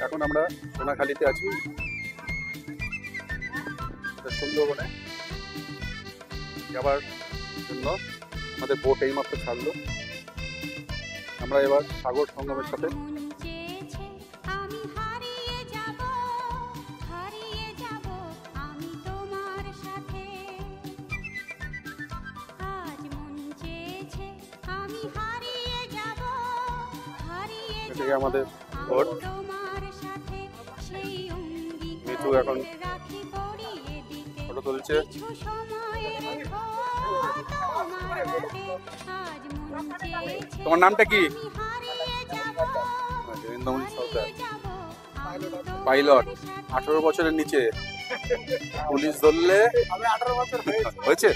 এখন আমরা সোনাখালীতে আছি, সুন্দরবনে যাবার জন্য আমাদের বোট এইমাত্র ছাড়লো। আমরা এবার সাগর সঙ্গমের সাথে আমাদের বোট মিঠু এখন ফটো তুলছে। তোমার নামটা কি? পাইলট। 18 বছরের নিচে পুলিশ ধরলে হয়েছে।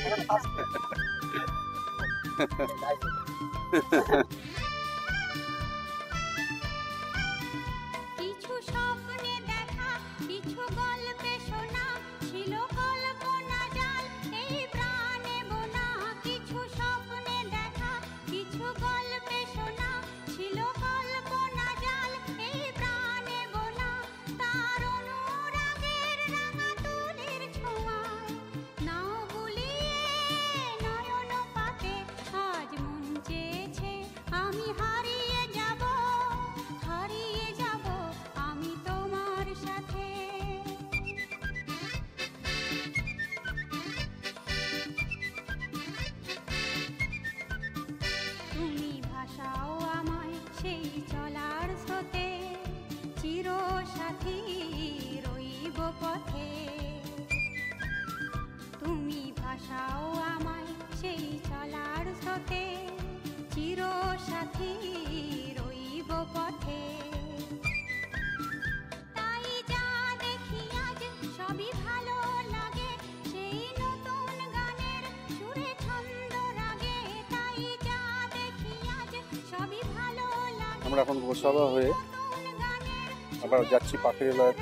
আমরা এখন গোসাবা হয়ে আবার যাচ্ছি পাখির লয়।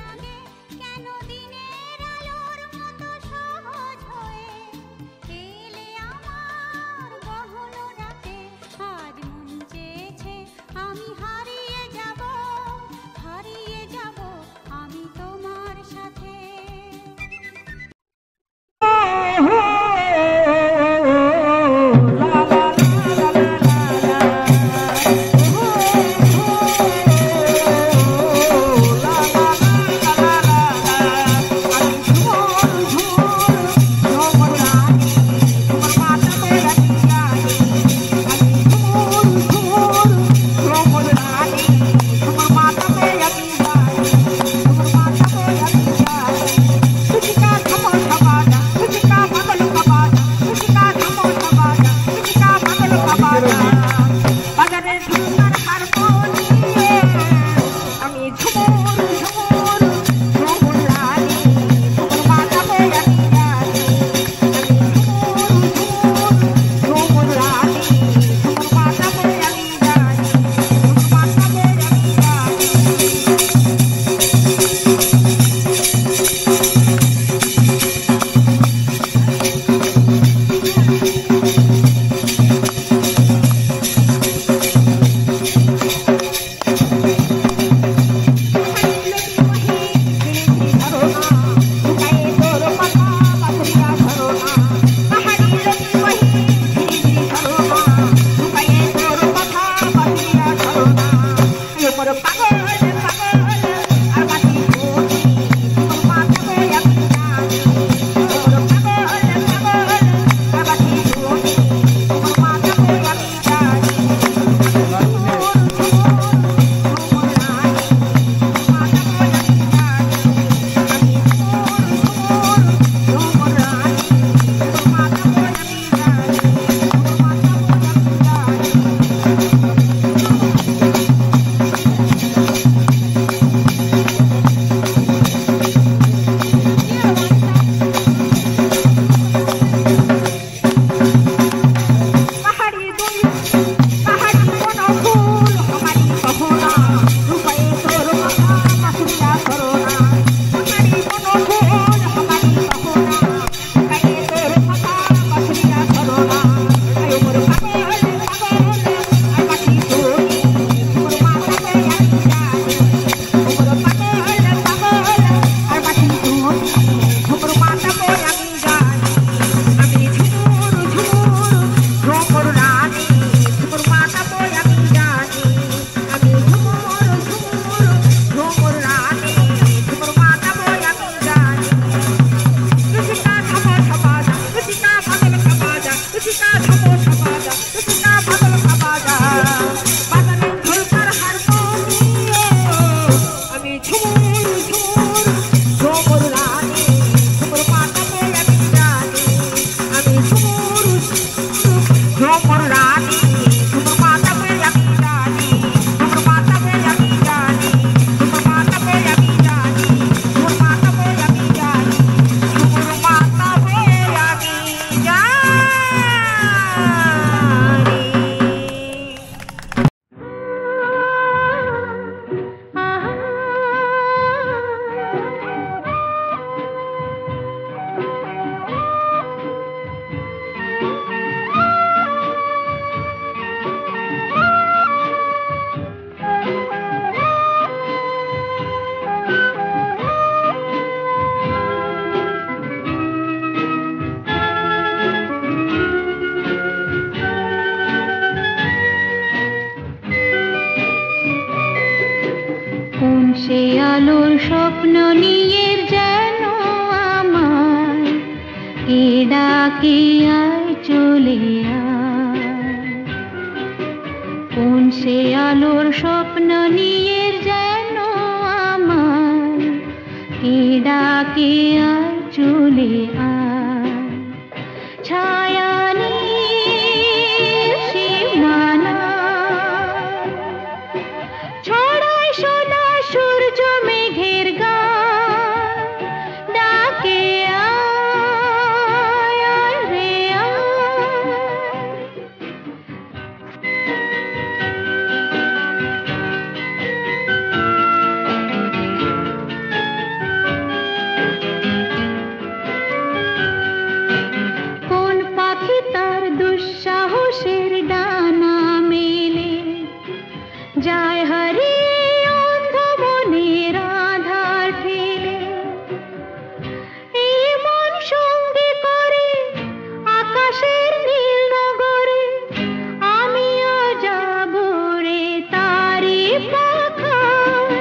সে আলোর স্বপ্ন নিয়ে যেন আমার কে ডাকে আয় চলে আয়। কোন সে আলোর স্বপ্ন নিয়ে যেন আমার কে ডাকে আয় চলে আয়। ছায়া সীমানা ছড়ায় সোনা সূর্য মেঘের গান ডাকে আয় আয় রে আয়। কোন পাখি তার দুঃসাহসের ডানা মেলে যায় হারিয়ে অন্ধ মনের আধার ঠেলে। এই মন সঙ্গে করে আকাশের নীল নগরে আমিও যাব রে তারি পাখায়।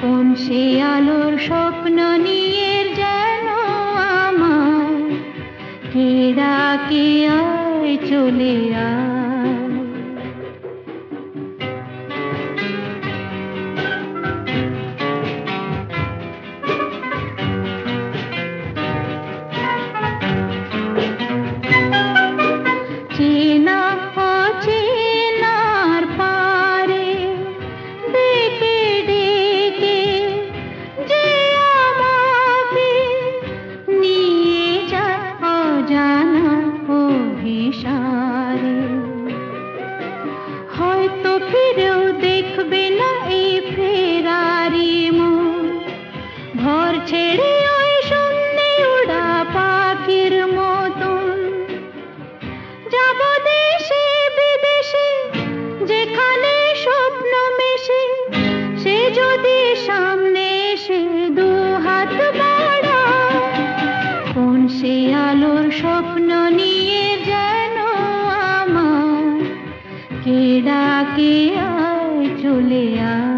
কোন সে আলোর স্বপ্ন নিয়ে যেন আমার কে ডাকে আয় চলে আয়। চেনা অচেনার পারে ডেকে ডেকে যে আমাকে নিয়ে যায় অজানা অভিসারে। হয়তো ফিরেও দেখবে না এই ফেরারি মন, ঘর ছেড়ে ওই শূন্যে উড়া পাখির মতন। যাব দেশে বিদেশে যেখানে স্বপ্ন মেশে, সে যদি সামনে এসে দু হাত বাড়ায়। কোন সে আলোর স্বপ্ন নিয়ে যেন আমার কে ডাকে আয় চলে আয়।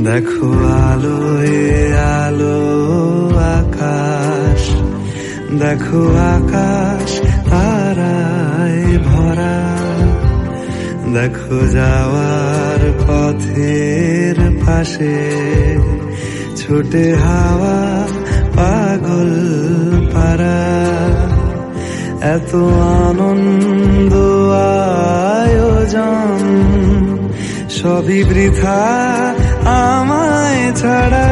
দেখো আলোয় আলো আকাশ, দেখো আকাশ তারায় ভরা, দেখো যাওয়ার পথের পাশে ছোটে হাওয়া পাগল পারা। এত আনন্দ আয়োজন সবই বৃথা আমায় ছাড়া।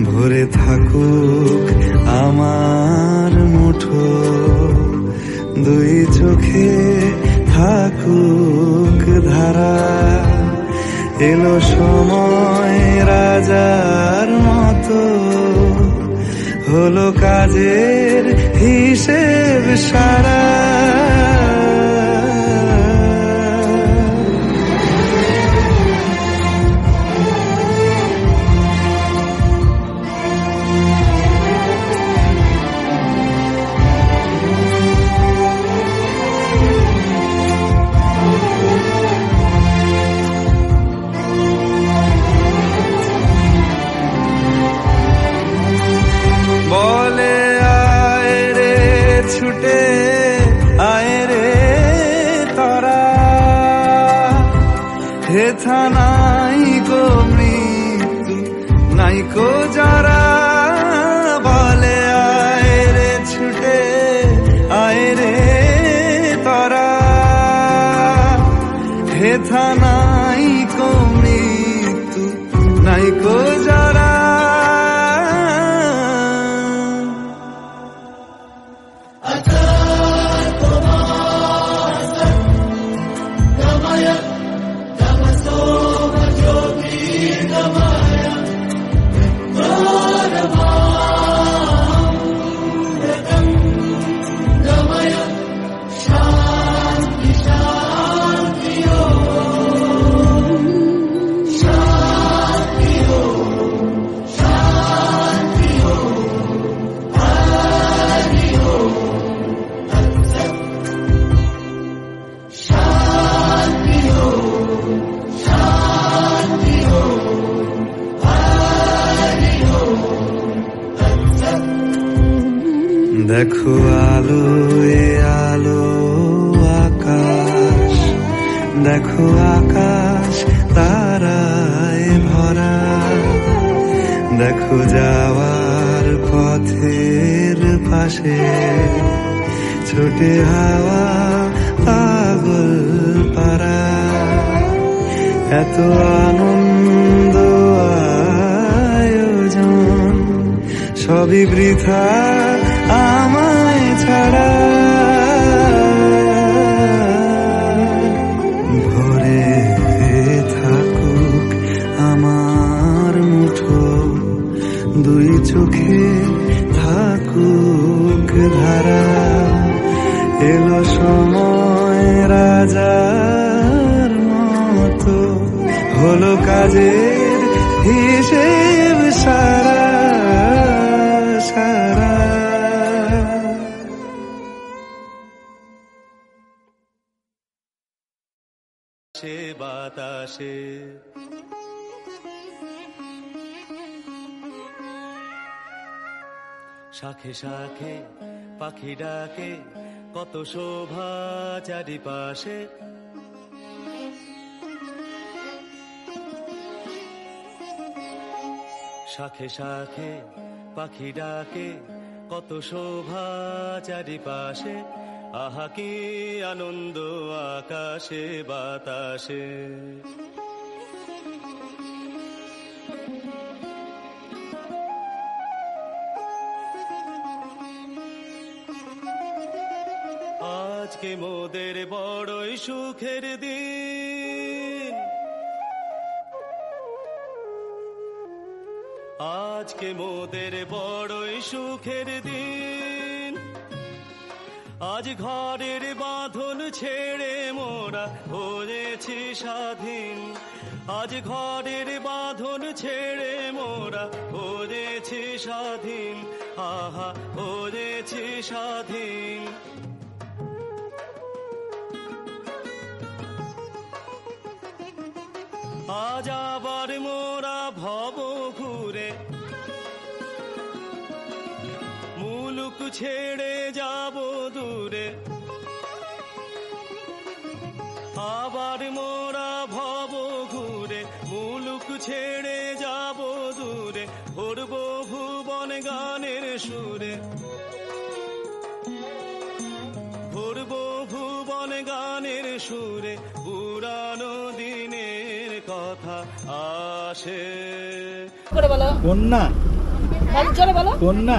ভরে থাকুক আমার মুঠো, দুই চোখে থাকুক ধারা। এলো সময় রাজার মতো, হলো কাজের হিসেব সারা। বলে আয় রে ছুটে আয় রে তারা, হেথা নাই গো মৃত্যু নাই কো যারা। বলে আয় রে ছুটে আয় রে তারা, হেথা নাই কো মৃত্যু নাই কো যারা। দেখো আলোয় আলো আকাশ, দেখো আকাশ তারায় ভরা, দেখো যাওয়ার পথের পাশে ছোটে হাওয়া পাগল পারা। এত আনন্দ আয়োজন সবই বৃথা আমায় ছাড়া। ভরে থাকুক আমার মুঠো, দুই চোখে থাকুক ধারা। এলো সময় রাজার মতো, হলো কাজের হিসেব সারা সারা। সে বাতাসে শাখে শাখে পাখি ডাকে, কত শোভা চারিপাশে। শাখে শাখে পাখি ডাকে, কত শোভা চারিপাশে। আহা কি আনন্দ আকাশে বাতাসে। আজকে মোদের বড়ই সুখের দিন, আজকে মোদের বড়ই সুখের দিন। আজ ঘরের বাঁধন ছেড়ে মোরা হয়েছি স্বাধীন, আজ ঘরের বাঁধন ছেড়ে মোরা হয়েছি স্বাধীন। আহা হয়েছি স্বাধীন। আজ আবার মোরা ভব ঘুরে মুলুক ছেড়ে যাব দূরে, আবার মোরা ভব ঘুরে মুলুক ছেড়ে যাব দূরে, ভরব ভুবন গানের সুরে, ভরব ভুবন গানের সুরে, পুরানো দিনের কথা আসে। কন্যা কন্যা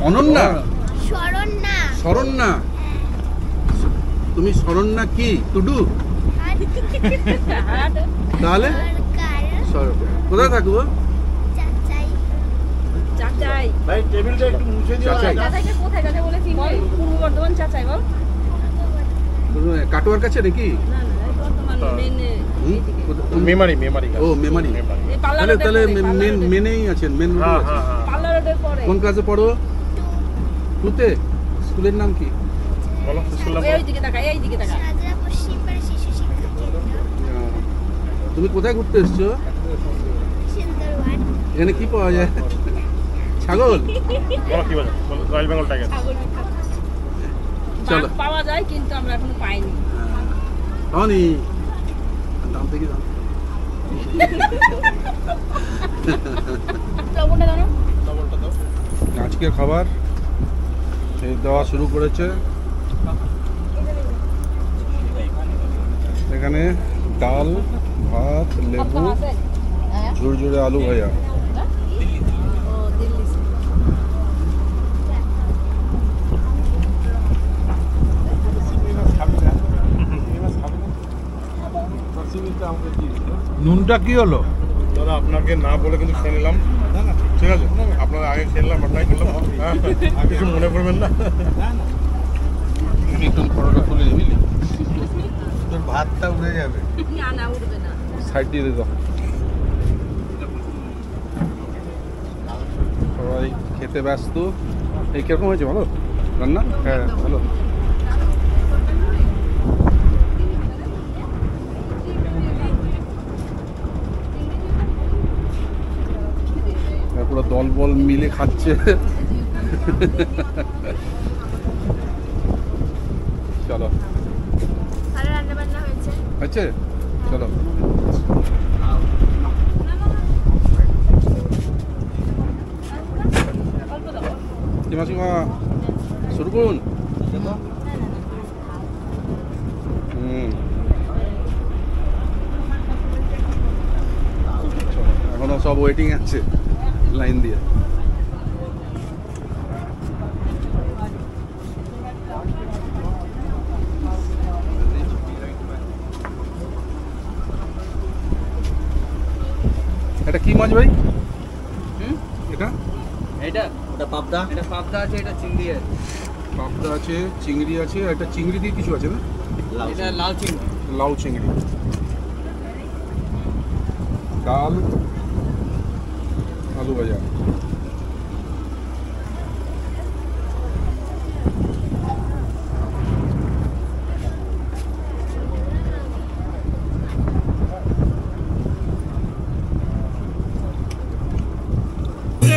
অনন্যা, শরণ্যা শরণ্যা। তুমি শরণ্যা কি টুডু? তাহলে কোথায় থাকবো? চাচাই ভাই টেবিলটা একটু মুছে দিও। চাচাই চাচাইকে কোথায় কাছে বলে চিনবে? পূর্ব বর্ধমান চাচাই বল। কাটোয়ার কাছে নাকি? না না এই বর্ধমান মেমারি মেমারি ও মেমারি। এই পাল্লা তাহলে রোডের তাহলে পরে, মেনেই আছেন, মেন রোডে হ্যাঁ আছেন। হ্যাঁ হ্যাঁ পাল্লা রোডের পরে। কোন ক্লাসে পড়ো? টুতে? স্কুলের নাম কি? বলো শুনলাম। এই দিকে তাকা, এই দিকে তাকা। সাজরা পশ্চিম পাড়া শিশু শিক্ষা কেন্দ্র, তুমি কোথায় ঘুরতে এসছো? সুন্দরবন। এখানে কি পাওয়া যায়? ছাগল? বলো কি বলো, রয়্যাল বেঙ্গল টাইগার। চলো। বাঘ পাওয়া যায় কিন্তু আমরা এখনো পাইনি। হনি দাম থেকে দাম। লবণটা দাও না। আজকের খাবার এই দেওয়া শুরু করেছে। এখানে ডাল, ভাত, লেবু, আছে? হ্যাঁ। ঝুরঝুরে আলু ভাজা। ও দিল্লি। নুনটা কি হলো? দাদা আপনাকে না বলে কিন্তু খেয়ে নিলাম, ঠিক আছে? আপনারা আগে খেয়ে নিলাম, আপনাকে বললাম, হ্যাঁ, কিছু মনে করবেন না। একটু পরোটা তুলে নিবি, তোর ভাতটা উড়ে যাবে। না না উঠবে না। সাইড দিয়ে দাও। সবাই খেতে ব্যস্ত। এই কিরকম হয়েছে ভালো রান্না? হ্যাঁ ভালো। পুরো দল বল মিলে খাচ্ছে। চলো ভালো রান্না বান্না হয়েছে। আছে, চলো। মাসিমা শুরু করুন। এখনো সব ওয়েটিং আছে লাইন দিয়ে। এটা কি মাছ ভাই? এটা ওটা পাবদা, এটা পাবদা আছে, এটা চিংড়ি আছে। পাবদা আছে, চিংড়ি আছে, আর একটা চিংড়ি দিয়ে কিছু আছে না? এটা লাল চিংড়ি। লাউ চিংড়ি, ডাল, আলু ভাজা। রে